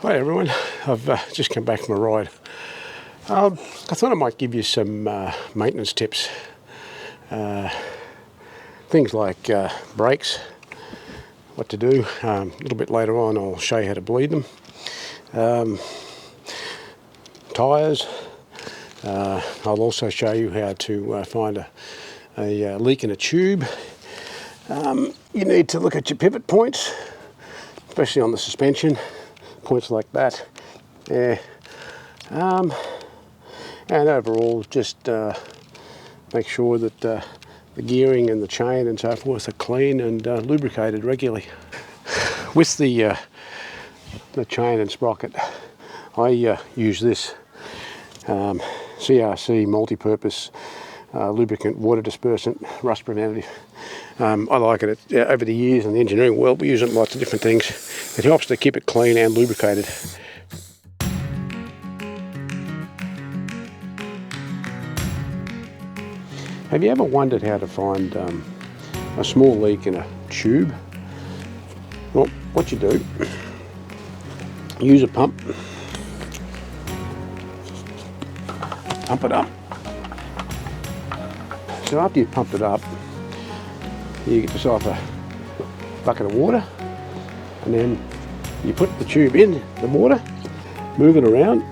Hi everyone, I've just come back from a ride. I thought I might give you some maintenance tips. Things like brakes, what to do. A little bit later on I'll show you how to bleed them. Tyres. I'll also show you how to find a leak in a tube. You need to look at your pivot points, especially on the suspension. Points like that, yeah. And overall, just make sure that the gearing and the chain and so forth are clean and lubricated regularly. With the chain and sprocket, I use this CRC multi-purpose lubricant water dispersant, rust preventative. I like it. Over the years in the engineering world, we use it in lots of different things. It helps to keep it clean and lubricated. Have you ever wondered how to find a small leak in a tube? Well, what you do, use a pump, pump it up. So after you've pumped it up, you get yourself a bucket of water, and then you put the tube in the water, move it around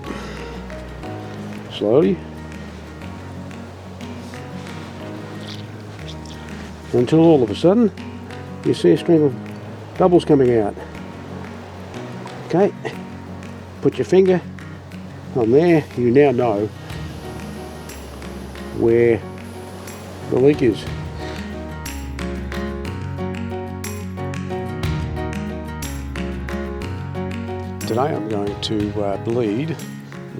slowly until all of a sudden you see a stream of bubbles coming out. Okay, put your finger on there, you now know where the leak is. Today I'm going to bleed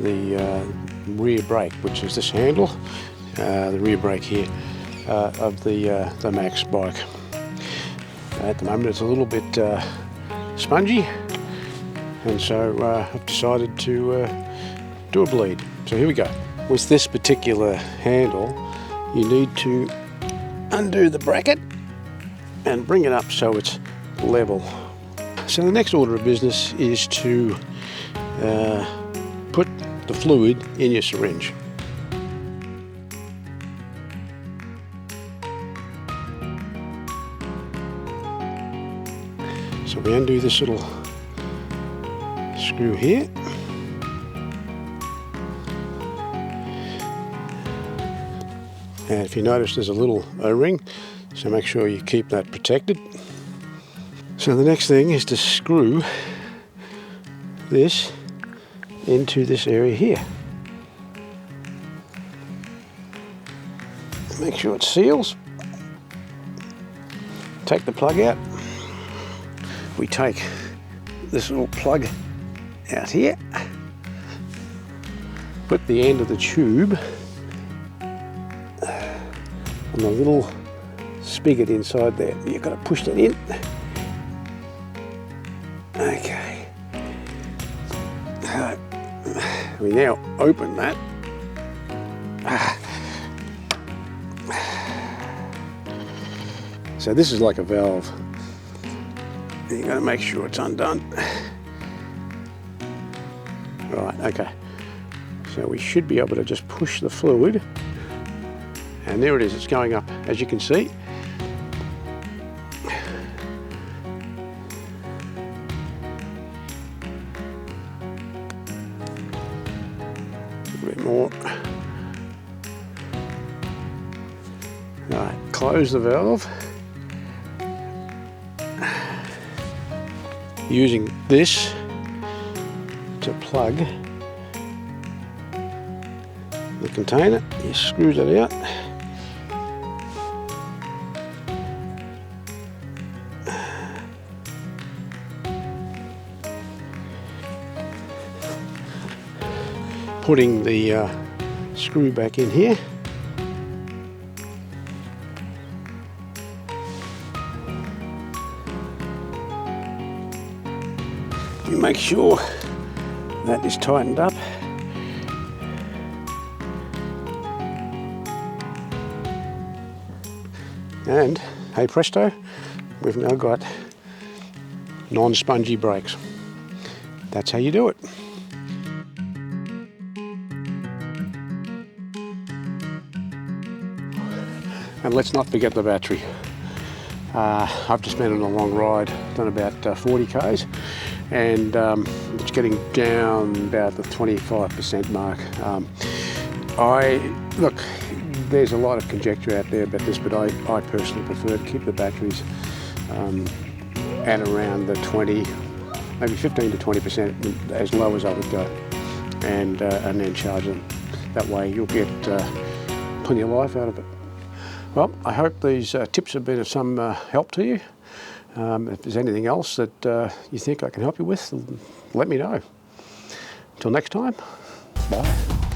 the rear brake, which is this handle, the rear brake here of the Max bike. At the moment it's a little bit spongy, and so I've decided to do a bleed. So here we go. With this particular handle, you need to undo the bracket and bring it up so it's level. So the next order of business is to put the fluid in your syringe. So we undo this little screw here. And if you notice, there's a little O-ring, so make sure you keep that protected. So the next thing is to screw this into this area here. Make sure it seals. Take the plug out. We take this little plug out here. Put the end of the tube on the little spigot inside there. You've got to push that in. Okay. We now open that. So this is like a valve. You've got to make sure it's undone. Right, okay. So we should be able to just push the fluid. And there it is, it's going up, as you can see. A bit more. Right, close the valve. Using this to plug the container, you screw that out. Putting the screw back in here. You make sure that is tightened up. And hey presto, we've now got non-spongy brakes. that's how you do it. And let's not forget the battery. I've just been on a long ride, done about 40 k's, and it's getting down about the 25% mark. Look, there's a lot of conjecture out there about this, but I personally prefer to keep the batteries at around the 20, maybe 15 to 20%, as low as I would go, and then charge them. That way you'll get plenty of life out of it. Well, I hope these tips have been of some help to you. If there's anything else that you think I can help you with, let me know. Until next time, bye.